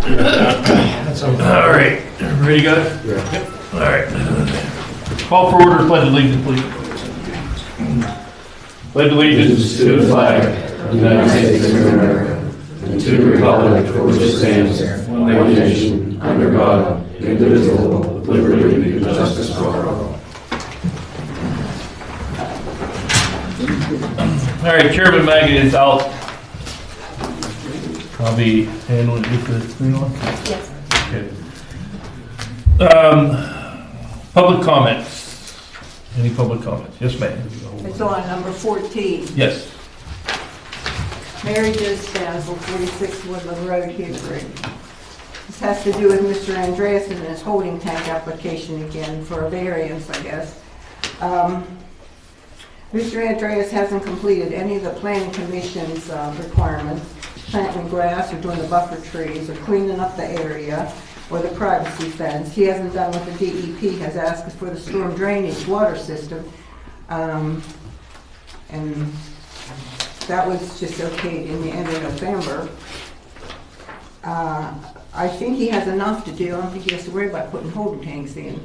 That's okay. All right, everybody got it? Yeah. Yep. All right. Call for order, pledge allegiance, please. Pledge allegiance To the flag of the United States of America and to the republic for which it stands, one nation, under God, indivisible, with liberty and justice for all. All right, Chairman Maggie is out. I'll be handling it with the screen on. Yes. Okay. Public comments. Any public comments? Yes, ma'am. It's on number 14. Yes. Mary Jo Stansel, 46 Woodland Road, Hickory. This has to do with Mr. Andreas and his holding tank application again for a variance, I guess. Mr. Andreas hasn't completed any of the planning commission's requirements, planting grass or doing the buffer trees or cleaning up the area or the privacy fence. He hasn't done what the DEP has asked for the storm drainage water system. And that was just okayed in the end of November. I think he has enough to do. I don't think he has to worry about putting holding tanks in.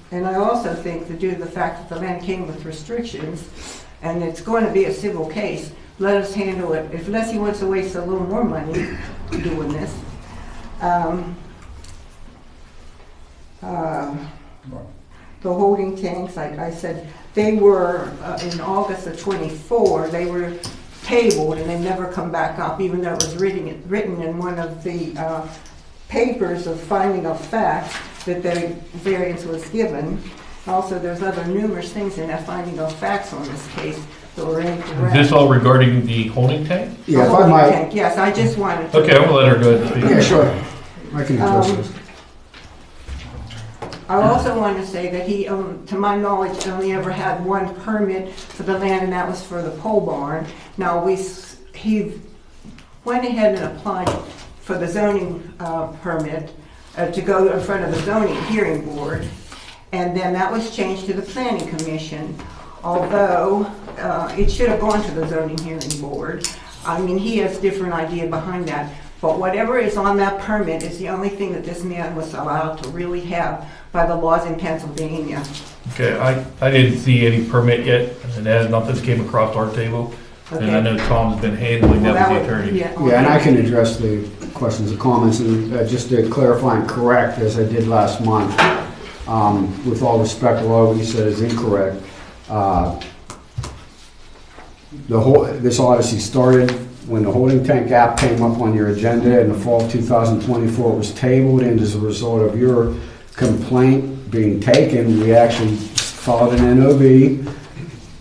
And I also think that due to the fact that the land came with restrictions, and it's going to be a civil case, let us handle it, unless he wants to waste a little more money doing this. The holding tanks, like I said, they were, in August of 24, they were tabled and they never come back up, even though it was written in one of the papers of finding of facts that the variance was given. Also, there's other numerous things in that finding of facts on this case that were incorrect. Is this all regarding the holding tank? Yeah, if I Holding might. tank, yes, I just wanted to. Okay, I'm gonna let her go ahead and speak. Yeah, sure. I can address this. I also want to say that he, to my knowledge, only ever had one permit for the land, and that was for the pole barn. Now, he went ahead and applied for the zoning permit to go in front of the zoning hearing board, and then that was changed to the planning commission, although it should have gone to the zoning hearing board. I mean, he has a different idea behind that, but whatever is on that permit is the only thing that this man was allowed to really have by the laws in Pennsylvania. Okay, I didn't see any permit yet, and that nothing's came across our table. And I know Tom's been handling that with the attorney. Yeah, and I can address the questions and comments, and just to clarify and correct, as I did last month, with all respect, a lot of what you said is incorrect. This odyssey started when the holding tank app came up on your agenda in the fall of 2024. It was tabled, and as a result of your complaint being taken, we actually filed an NOV,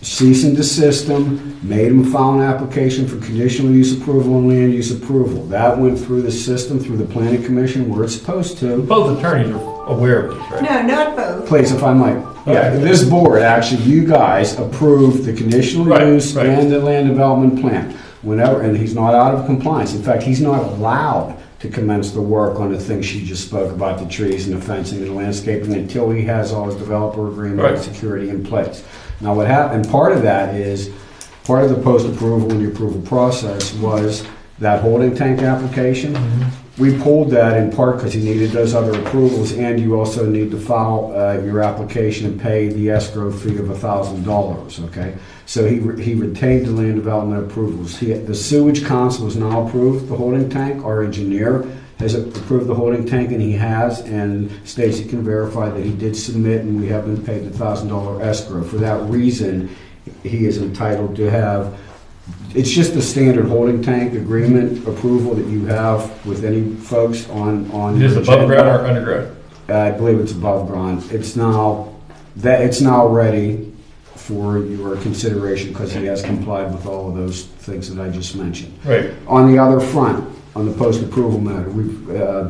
cease and desist them, made them file an application for conditional use approval and land use approval. That went through the system, through the planning commission, where it's supposed to. Both attorneys are aware of this, right? No, not both. Please, if I might. Yeah, this board, actually, you guys approved the conditional use and the land development plan. Whenever, and he's not out of compliance. In fact, he's not allowed to commence the work on the things she just spoke about, the trees and the fencing and the landscaping, until he has all his developer agreement and security in place. Now what happened, part of that is, part of the post-approval and the approval process was that holding tank application. We pulled that in part because he needed those other approvals, and you also need to file your application and pay the escrow fee of $1,000, okay? So he retained the land development approvals. The sewage council is now approved the holding tank. Our engineer has approved the holding tank, and he has, and Stacy can verify that he did submit, and we have been paid the $1,000 escrow. For that reason, he is entitled to have, it's just the standard holding tank agreement approval that you have with any folks on. Is this above ground or underground? I believe it's above ground. It's now ready for your consideration because he has complied with all of those things that I just mentioned. Right. On the other front, on the post-approval matter, we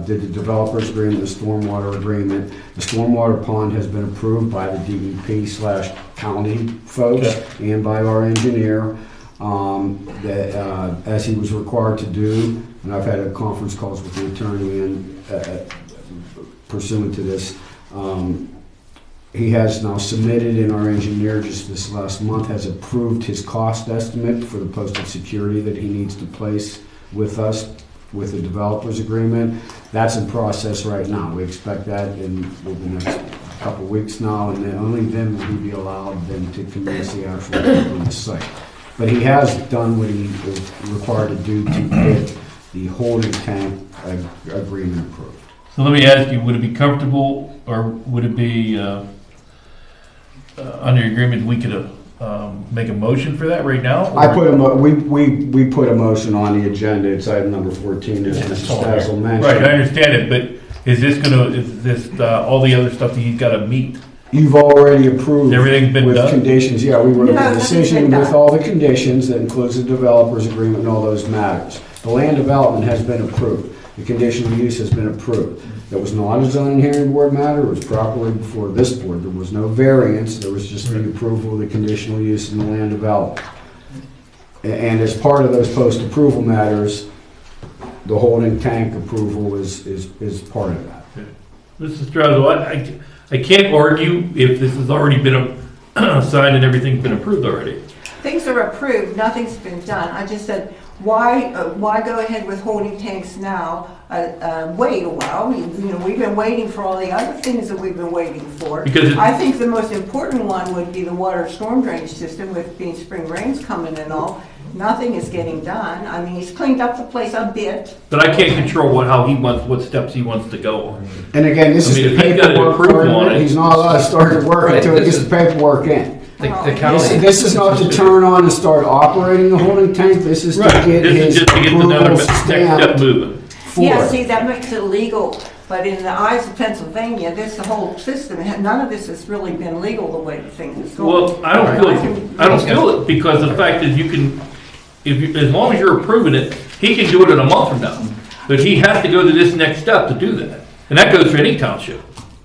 did the developer's agreement, the stormwater agreement. The stormwater pond has been approved by the DEP/county folks and by our engineer. As he was required to do, and I've had a conference calls with the attorney and pursuant to this, he has now submitted, and our engineer just this last month has approved his cost estimate for the posted security that he needs to place with us with the developers agreement. That's in process right now. We expect that in the next couple of weeks now, and then only then will he be allowed then to commence the actual work on the site. But he has done what he is required to do to get the holding tank agreement approved. So let me ask you, would it be comfortable, or would it be under agreement we could make a motion for that right now? I put we put a motion on the agenda. It's item number 14, as Mr. Stazzle mentioned. Right, I understand it, but is this all the other stuff that he's got to meet? You've already approved. Everything's been with done? Conditions, yeah, we wrote No, the nothing's decision been done. with all the conditions that includes the developer's agreement and all those matters. The land development has been approved. The conditional use has been approved. It was not a zoning hearing board matter, it was properly before this board. There was no variance, there was just the approval of the conditional use in the land development. And as part of those post-approval matters, the holding tank approval is part of that. Mrs. Strazzle, I can't argue if this has already been signed and everything's been approved already. Things are approved, nothing's been done. I just said, why go ahead with holding tanks now? Wait a while. We've been waiting for all the other things that we've been waiting for. Because I think the most important one would be the water storm drainage system, with being spring rains coming and all. Nothing is getting done. I mean, he's cleaned up the place a bit. But I can't control what steps he wants to go on. And again, this is I mean, the if he's got an paperwork approval part on of it. it. He's not allowed to start the work Right, until he this gets the paperwork in. The This, county, this is not to turn on and start operating the holding tank. This is to Right, get this is his just to get the approval next step stamped moving. for Yeah, it. see, that makes it legal. But in the eyes of Pennsylvania, the whole system, none of this has really been legal the way things are going. Well, I don't feel it because the fact is you can, as long as you're approving it, he can do it in a month from now. But he has to go to this next step to do that. And that goes for any township.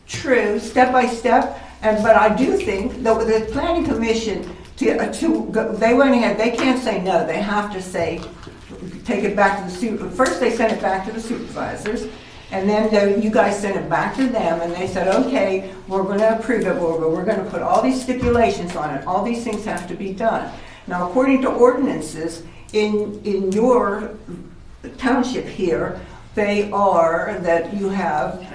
True, step by step, but I do think that with the planning commission, they went ahead, they can't say no, they have to say, take it back to first they sent it back to the supervisors, and then you guys sent it back to them, and they said, okay, we're gonna approve it, we're gonna put all these stipulations on it, all these things have to be done. Now, according to ordinances, in your township here, they are that you have,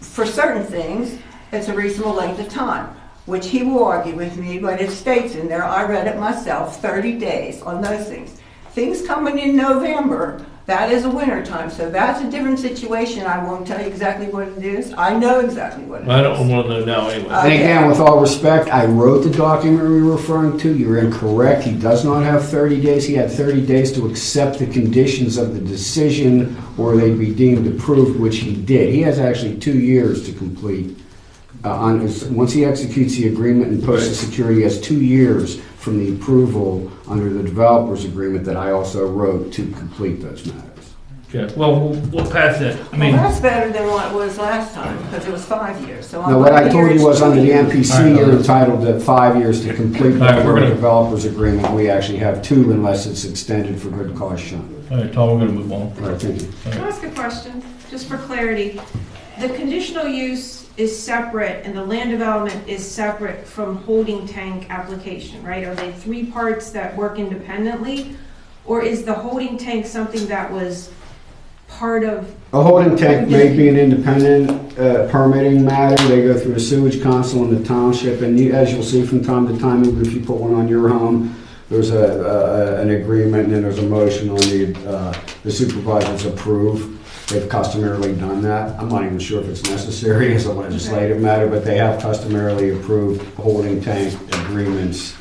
for certain things, it's a reasonable length of time, which he will argue with me, but it states in there, I read it myself, 30 days on those things. Things coming in November, that is a winter time, so that's a different situation. I won't tell you exactly what it is. I know exactly what it is. I don't want to know now anyway. And again, with all respect, I wrote the document you're referring to. You're incorrect. He does not have 30 days. He had 30 days to accept the conditions of the decision, or they'd be deemed approved, which he did. He has actually 2 years to complete. Once he executes the agreement and posts the security, he has 2 years from the approval under the developer's agreement that I also wrote to complete those matters. Okay, well, we'll pass that. I mean, Well, that's better than what it was last time, because it was 5 years, so I'm Now, what I glad told here you was it's under the 2 years. MPC, you're entitled to 5 years to complete the All right, we're gonna- developer's agreement. We actually have 2 unless it's extended for good cause shown. all right, Tom, we're going to move on. All right, thank you. Can I ask a question, just for clarity? The conditional use is separate and the land development is separate from holding tank application, right? Are they 3 parts that work independently? Or is the holding tank something that was part of? A holding tank may be an independent permitting matter. They go through a sewage council in the township, and as you'll see from time to time, even if you put one on your home, there's an agreement and then there's a motion on the supervisors approve. They've customarily done that. I'm not even sure if it's necessary as a legislative matter, but they have customarily approved holding tank agreements.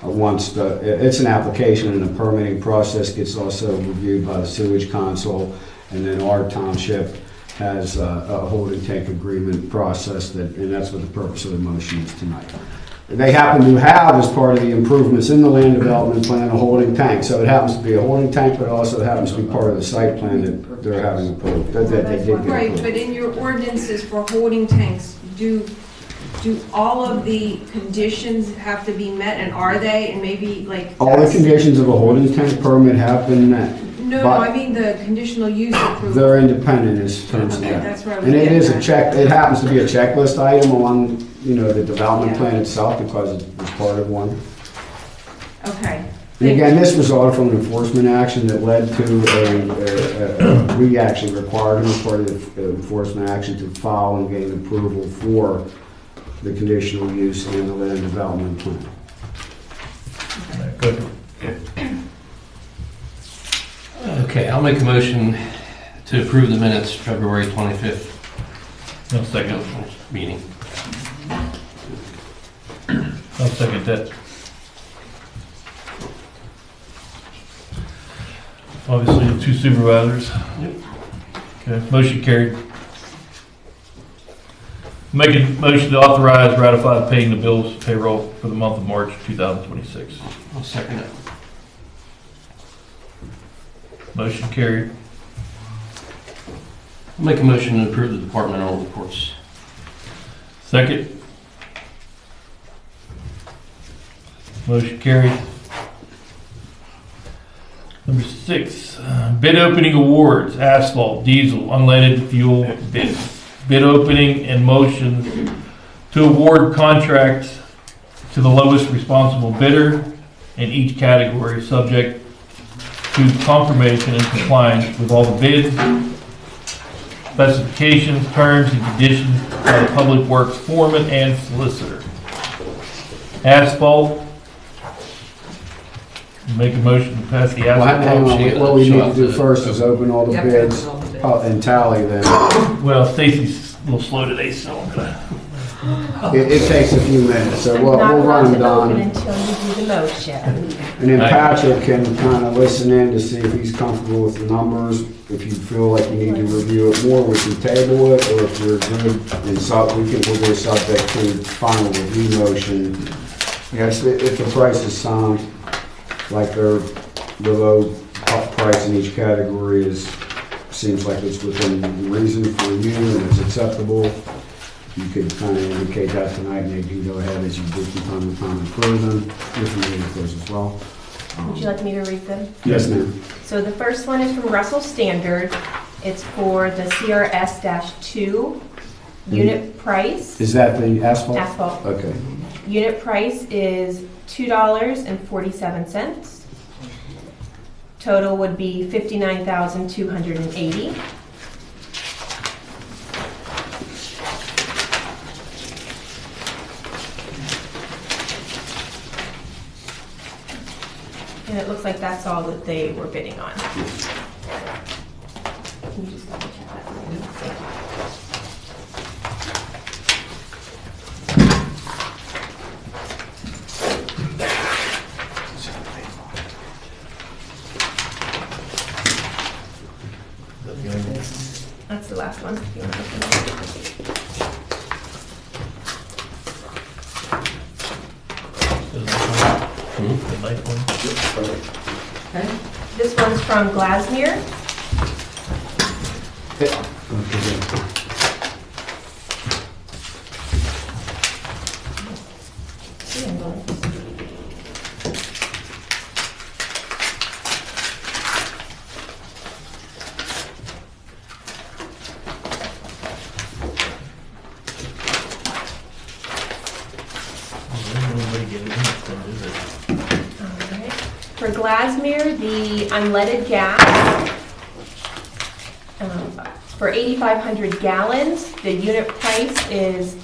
It's an application, and the permitting process gets also reviewed by the sewage council, and then our township has a holding tank agreement process, and that's what the purpose of the motion is tonight. They happen to have, as part of the improvements in the land development plan, a holding tank. So it happens to be a holding tank, but it also happens to be part of the site plan that they're having approved, that they did get Right, approved. but in your ordinances for holding tanks, do all of the conditions have to be met, and are they, and maybe like? All the conditions of a holding tank permit have been met. No, but I mean the conditional use approval. They're independent in terms of Okay, that. that's where I was And it getting is a at. check, it happens to be a checklist item along, the development Yeah. plan itself, because it's part of one. Okay, And again, this resulted from an enforcement action that led to we actually required him as part of the enforcement action to file and gain approval for the conditional use and the land development plan. Good. Okay, I'll make a motion to approve the minutes February 25th I'll second. meeting. I'll second that. Obviously, the 2 supervisors. Yep. Okay, motion carried. Make a motion to authorize, ratify paying the bills payroll for the month of March 2026. I'll second it. Motion carried. I'll make a motion to approve the departmental reports. Second. Motion carried. Number 6, bid opening awards, asphalt, diesel, unleaded fuel bids. Bid opening and motion to award contracts to the lowest responsible bidder in each category, subject to confirmation and compliance with all the bids, specifications, terms, and conditions by the Public Works foreman and solicitor. Asphalt. Make a motion to pass the Well, hang asphalt. on, what we need to do first is open all the Yep, bids open all the bids. and tally them. Well, Stacy's a little slow today, so I'm gonna. It takes a few minutes, so we'll Not run them allowed to open down. until you do the motion. And then Patrick can kind of listen in to see if he's comfortable with the numbers. If you feel like you need to review it more, we can table it, or if you're good, we'll go subject to final review motion. Yes, if the prices sound like they're below price in each category seems like it's within reason for you and it's acceptable, you could kind of indicate that tonight, and they can go ahead as you do from time to time and approve them, if you need those as well. Would you like me to read them? Yes, ma'am. So the first one is from Russell Standard. It's for the CRS-2 unit price. Is that the asphalt? Asphalt. Okay. Unit price is $2.47. Total would be $59,280. And it looks like that's all that they were bidding on. Can you just double check that for me? That's the last one. If you want to look at The light one. Okay. This one's from Glasmere. For Glasmere, the unleaded gas, for 8,500 gallons, the unit price is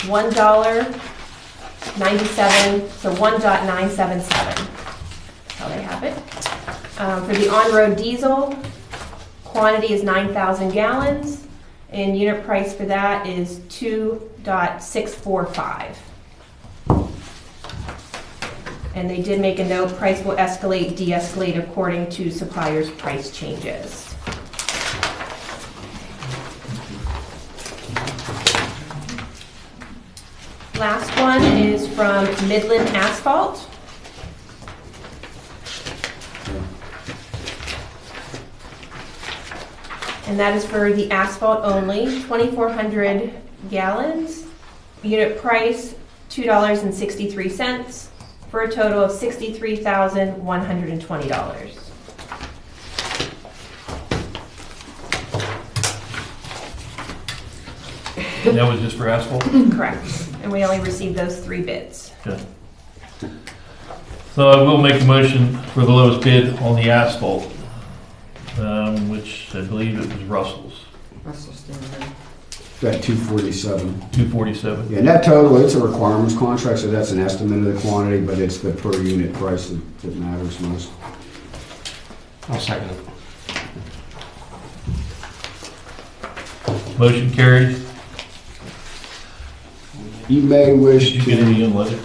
$1.97, so $1.977. That's how they have it. For the on-road diesel, quantity is 9,000 gallons, and unit price for that is $2.645. And they did make a note, price will escalate, de-escalate according to suppliers' price changes. Last one is from Midland Asphalt. And that is for the asphalt only, 2,400 gallons. Unit price, $2.63. For a total of $63,120. And that was just for asphalt? Correct. And we only received those 3 bids. Okay. So I will make a motion for the lowest bid on the asphalt, which I believe it was Russell's, Russell Stanley. That 247. 247. Yeah, and that total, it's a requirements contract, so that's an estimate of the quantity, but it's the per unit price that matters most. I'll second it. Motion carried. You may wish Did you get to any unleaded?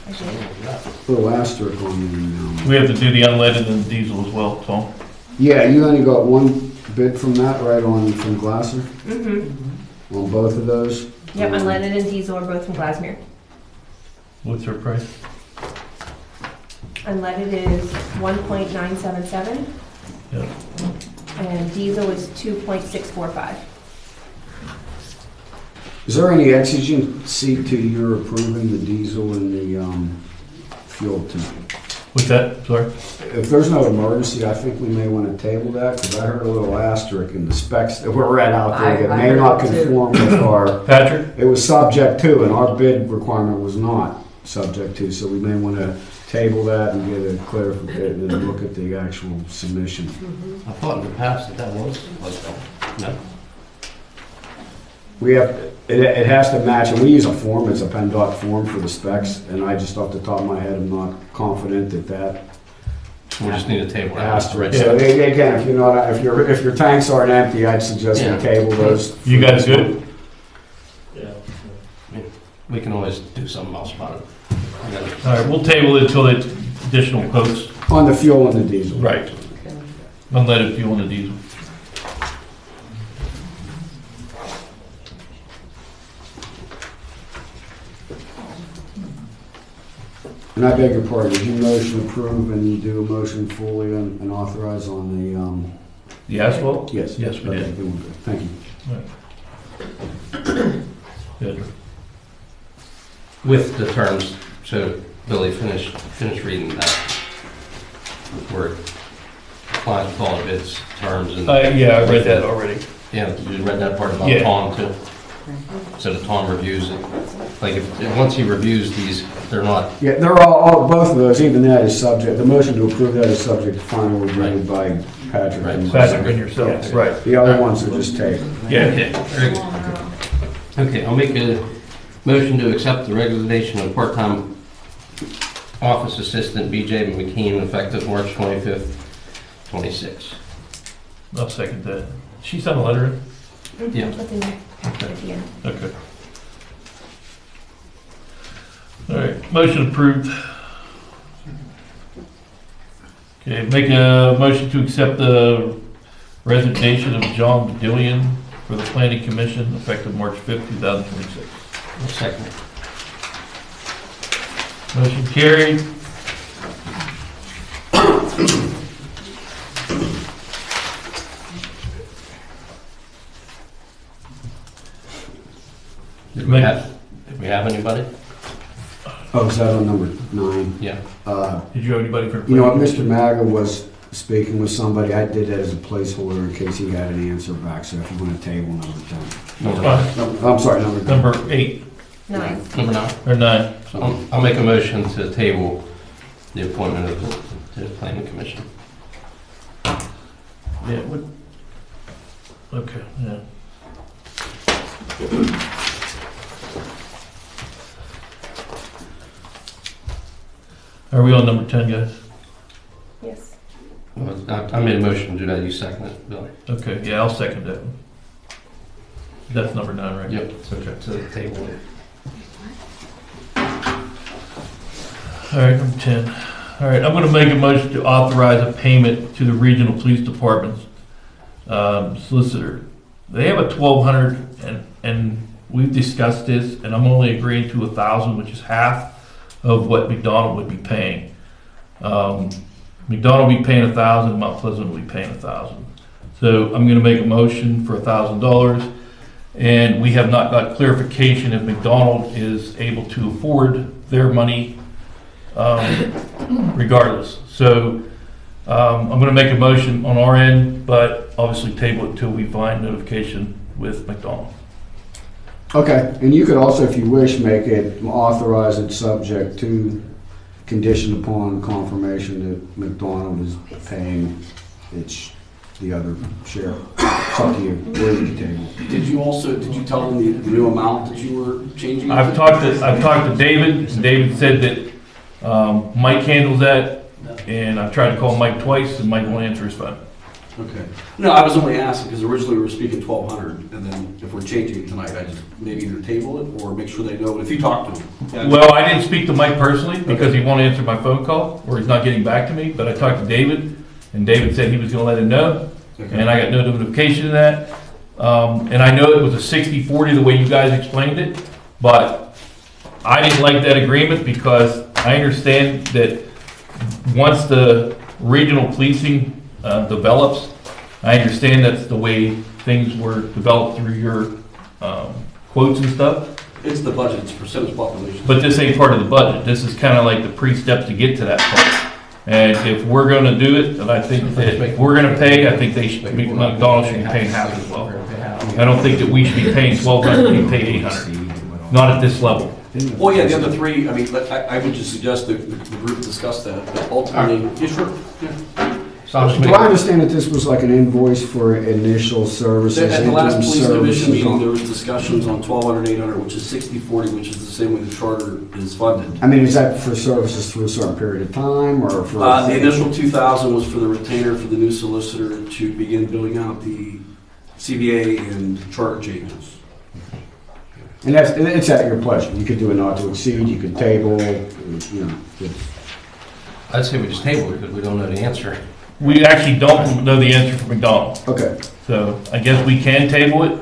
I did. put an asterisk on the email. We have to do the unleaded and diesel as well, Tom. Yeah, you only got one bid from that, right, from Glasser, Mm-hmm. on both of those? Yep, unleaded and diesel are both from Glasmere. What's her price? Unleaded is 1.977 Yep. and diesel is 2.645. Is there any exigency to your approving the diesel and the fuel tonight? What's that? Sorry? If there's no emergency, I think we may want to table that, because I heard a little asterisk in the specs that were read out there that I may heard not it too. conform with our, Patrick? it was subject to, and our bid requirement was not subject to, so we may want to table that and get a clarification and look at the actual submission. I thought in the past that was like that. No? We have, it has to match, and we use a form, it's a PennDOT form for the specs, and I just off the top of my head, I'm not confident that We just need a table. asterisk. So again, if you're not, if your tanks aren't empty, I'd suggest we Yeah. table those. You guys good? We can always do something else about it. I got it. All right, we'll table it until the additional quotes. On the fuel and the diesel. Right. Okay. Unleaded fuel and the diesel. And I beg your pardon, did you motion approve and you do a motion fully and authorize on the, The asphalt? yes? Yes, we Okay, did. then we're good. Thank you. Good. With the terms, so Billy, finish reading that. Where it applies with all of its terms and. Yeah, I read that already. Yeah, you read that part about Yeah. Tom too? So the Tom reviews it. Like if once he reviews these, they're not, Yeah, they're all, both of those, even that is subject, the motion to approve that is subject to final review by Patrick. Right. and Patrick and yourself, Yes. right. The other ones are just tabled. Yeah. okay, very good. Okay, I'll make a motion to accept the resignation of part-time office assistant BJ McKean effective March 25th, 26. I'll second that. She sent a letter in? Yeah. What's in your packet at the end? Okay. All right, motion approved. Okay, make a motion to accept the resignation of John Bedillion for the Planning Commission effective March 5th, 2026. I'll second it. Motion carried. Did we have anybody? Oh, is that on number 9? Yeah. Did you have anybody for? You know what, Mr. Maga was speaking with somebody, I did that as a placeholder in case he had an answer back, so if you want to table number 10. Number No, I'm sorry, number 10. Number 8 9. 9. or 9. So I'll make a motion to table the appointment of the planning commission. Yeah, what? Okay, yeah. Are we on number 10, guys? Yes. I made a motion to do that, you second it, Billy? Okay, yeah, I'll second that one. That's number 9, right? Yep. Okay. To the table. All right, number 10. All right, I'm gonna make a motion to authorize a payment to the regional police department's solicitor. They have a 1,200, and we've discussed this, and I'm only agreeing to 1,000, which is half of what McDonald would be paying. McDonald will be paying 1,000, Mount Pleasant will be paying 1,000. So I'm gonna make a motion for $1,000, and we have not got clarification if McDonald is able to afford their money regardless. So I'm going to make a motion on our end, but obviously table it until we find notification with McDonald. Okay, and you could also, if you wish, make it, authorize it subject to conditioned upon confirmation that McDonald is paying the other share. It's up to you, where you can table. Did you tell them the new amount that you were changing? I've talked to David, and David said that Mike handles that, and I've tried to call Mike twice, and Mike won't answer his phone. Okay. No, I was only asking because originally we were speaking 1,200, and then if we're changing it tonight, I just maybe either table it or make sure they know. But if you talk to them. Yeah. Well, I didn't speak to Mike personally because he won't answer my phone call, or he's not getting back to me, but I talked to David, and David said he was gonna let him know, Okay. and I got no notification of that. And I know it was a 60-40 the way you guys explained it, but I didn't like that agreement because I understand that once the regional policing develops, I understand that's the way things were developed through your quotes and stuff, It's the budget, it's percentage population. but this ain't part of the budget. This is kind of like the pre-steps to get to that part. And if we're going to do it, and I think that if we're going to pay, I think McDonald's should be paying half as well. I don't think that we should be paying $1,200, we pay $800. Not at this level. Well, yeah, the other three, I mean, I would just suggest that the group discuss that, but ultimately, yeah, sure. Yeah. So I'll just Do make- I understand that this was like an invoice for initial services? At the last interim police division services meeting, on- there was discussions on 1,200, 800, which is 60-40, which is the same way the charter is funded. I mean, is that for services through a certain period of time, or for? The initial 2,000 was for the retainer for the new solicitor to begin building out the CBA and charter changes. And it's at your pleasure. You could do a not to exceed, you could table, you know. I'd say we just table it because we don't know the answer. We actually don't know the answer for McDonald's. Okay. So I guess we can table it,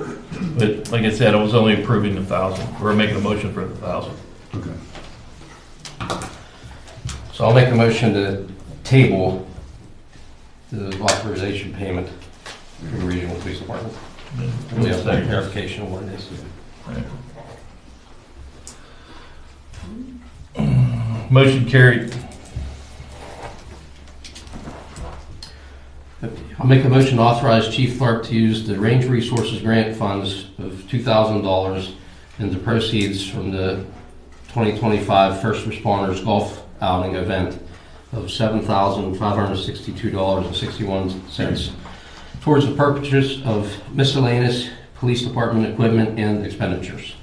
but like I said, I was only approving the 1,000. We're making a motion for the 1,000. Okay. So I'll make a motion to table the authorization payment for the regional police department. We have some clarification of what it is. Motion carried. I'll make a motion to authorize Chief Clark to use the Range Resources Grant Funds of $2,000 and the proceeds from the 2025 First Responders Golf Outing event of $7,562.61 towards the purchase of miscellaneous police department equipment and expenditures.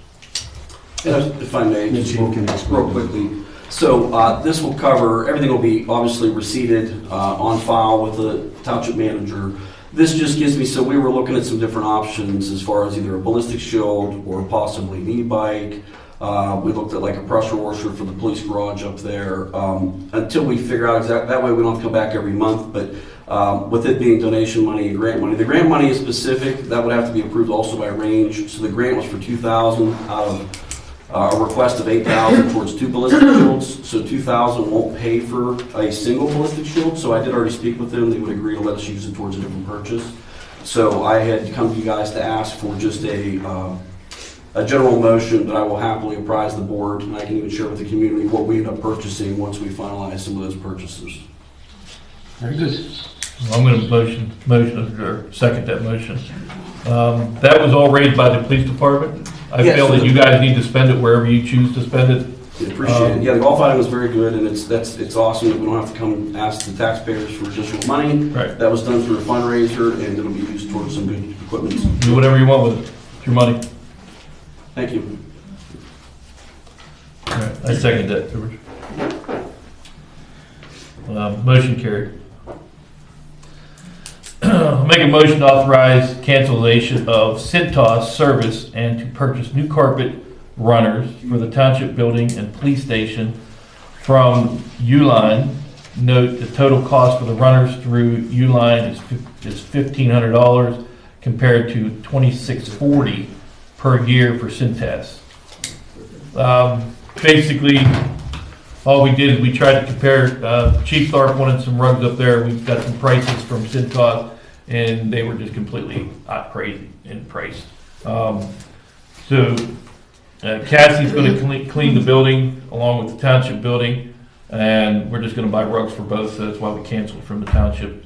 If I may, just Chief can explain. real quickly. So this will cover, everything will be obviously receipted on file with the township manager. This just gives me, so we were looking at some different options as far as either a ballistic shield or possibly an e-bike. We looked at like a pressure washer for the police garage up there. Until we figure out exactly, that way we don't have to come back every month, but with it being donation money and grant money. The grant money is specific, that would have to be approved also by Range. So the grant was for $2,000 out of a request of $8,000 towards 2 ballistic shields. So $2,000 won't pay for a single ballistic shield. So I did already speak with them. They would agree to let us use it towards a different purchase. So I had come to you guys to ask for just a general motion, but I will happily apprise the board, and I can even share with the community what we end up purchasing once we finalize some of those purchases. Very good. I'm going to motion or second that motion. That was all raised by the police department. I Yes. feel that you guys need to spend it wherever you choose to spend it. I appreciate it. Yeah, the golf outing was very good, and it's awesome that we don't have to come ask the taxpayers for additional money. Right. That was done through a fundraiser, and it'll be used towards some good equipment. Do whatever you want with it. It's your money. Thank you. All right, I second that, George. Motion carried. I'll make a motion to authorize cancellation of Cintas service and to purchase new carpet runners for the township building and police station from Uline. Note the total cost for the runners through Uline is $1,500 compared to $2,640 per year for Cintas. Basically, all we did is we tried to compare, Chief Clark wanted some rugs up there, we got some prices from Cintas, and they were just completely crazy in price. Cassie's gonna clean the building along with the township building, and we're just gonna buy rugs for both, so that's why we canceled from the township,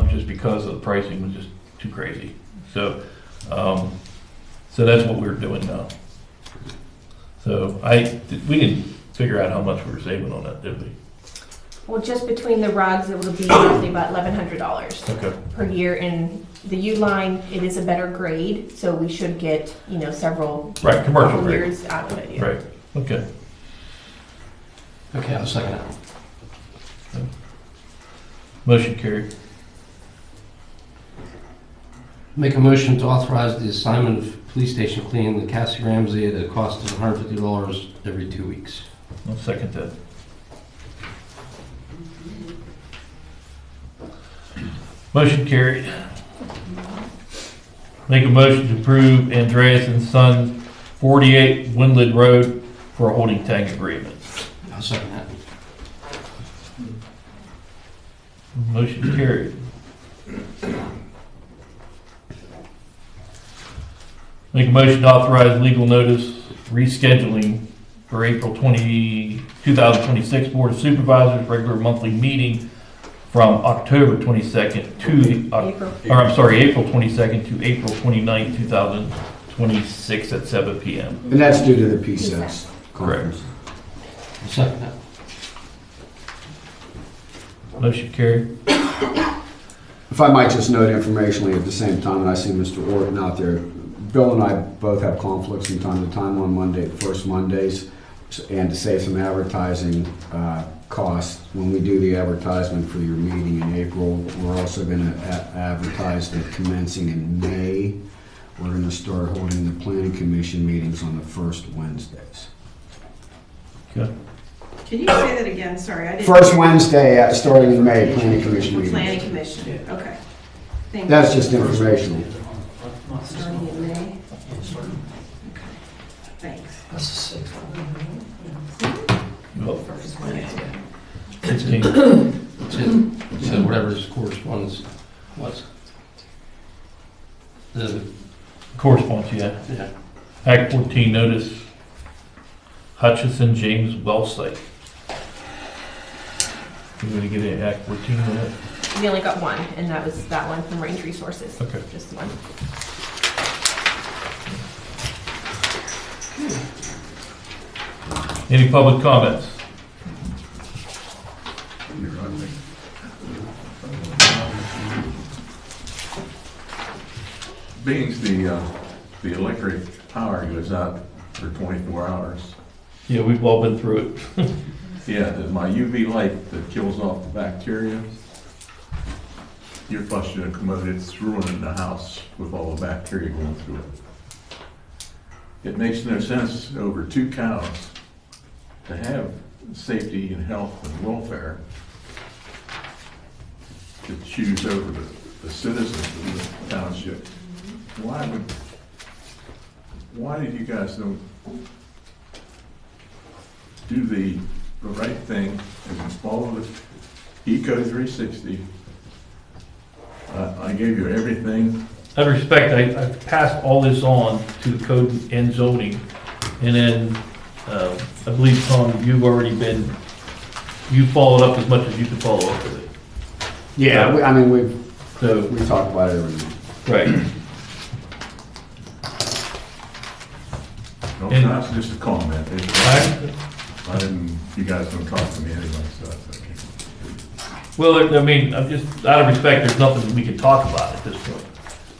just because of the pricing was just too crazy. So that's what we're doing now. So we didn't figure out how much we were saving on that, did we? Well, just between the rugs, it will be roughly about $1,100 Okay. per year. And the U line, it is a better grade, so we should get, several Right, commercial couple grade. years out of it. Yeah. Right, okay. Okay, I'll second that. Motion carried. Make a motion to authorize the assignment of police station cleaning to Cassie Ramsey at a cost of $150 every 2 weeks. I'll second that. Motion carried. Make a motion to approve Andreas and Sons, 48 Windland Road for a holding tank agreement. I'll second that. Motion carried. Make a motion to authorize legal notice rescheduling for April 2026 Board of Supervisors regular monthly meeting from October 22nd to, April 22nd to April 29th, 2026 at 7 p.m. And that's due to the PSEX conference. I'll second that. Motion carried. If I might just note informationally at the same time, and I see Mr. Orton out there, Bill and I both have conflicts from time to time on first Mondays, and to save some advertising costs, when we do the advertisement for your meeting in April, we're also going to advertise that commencing in May, we're going to start holding the planning commission meetings on the first Wednesdays. Okay. Can you say that again? Sorry, I didn't. First Wednesday, starting in May, planning commission meetings. Planning commission, okay. Thank That's you. just informational. Starting in May. Okay. Thanks. That's the 6th. Well, First Wednesday. 16. So whatever his correspondence was. The, Corresponds, yeah. yeah. Act 14 notice, Hutchison James well site. You going to get an Act 14 on it? We only got one, and that was that one from Range Resources. Okay. Just one. Any public comments? Being the electric power goes out for 24 hours. Yeah, we've all been through it. Yeah, my UV light that kills off the bacteria, you're flushing a commode, it's ruining the house with all the bacteria going through it. It makes no sense over 2 cows to have safety and health and welfare to choose over the citizens of the township. Why did you guys don't do the right thing and follow the Eco 360? I gave you everything. Out of respect, I've passed all this on to the code and zoning, and then, I believe, Tom, you followed up as much as you can follow up with it. Yeah, we So, talk about it every night. right. No, And- that's just a comment. I didn't, you guys don't talk to me anyway, so that's okay. Well, I mean, I'm just, out of respect, there's nothing that we can talk about at this point.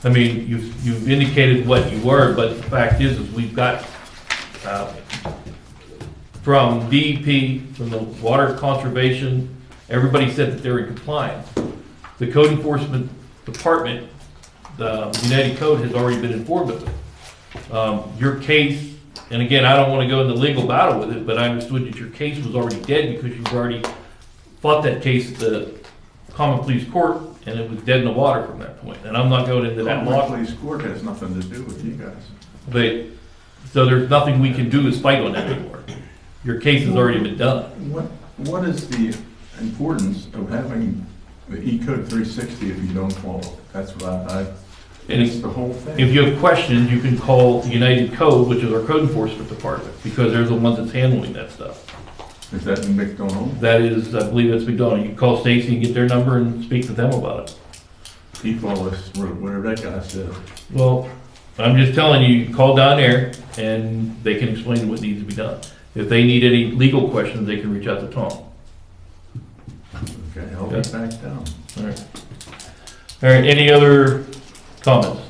I mean, you've indicated what you were, but the fact is we've got, from DEP, from the Water Conservation, everybody said that they're in compliance. The Code Enforcement Department, the United Code has already been informed of it. Your case, and again, I don't want to go into legal battle with it, but I understood that your case was already dead because you've already fought that case at the Common Pleas Court, and it was dead in the water from that point. And I'm not going into that law. Police court has nothing to do with you guys. But, so there's nothing we can do is fight on that anymore. Your case has already been done. What is the importance of having the E-Code 360 if you don't follow it? That's what And it's the whole thing. if you have questions, you can call United Code, which is our code enforcement department, because they're the ones that's handling that stuff. Is that in McDonald? That is, I believe that's McDonald. You can call Stacy and get their number and speak to them about it. He follows whatever that guy said. Well, I'm just telling you, you call down there and they can explain what needs to be done. If they need any legal questions, they can reach out to Tom. Okay, I'll be back down. All right. All right, any other comments?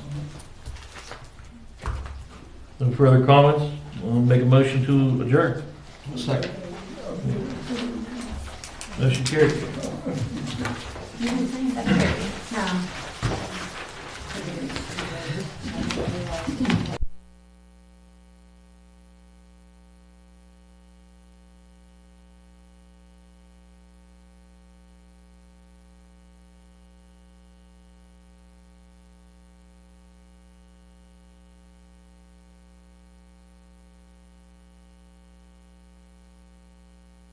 No further comments? We'll make a motion to adjourn. Second. Motion carried. No.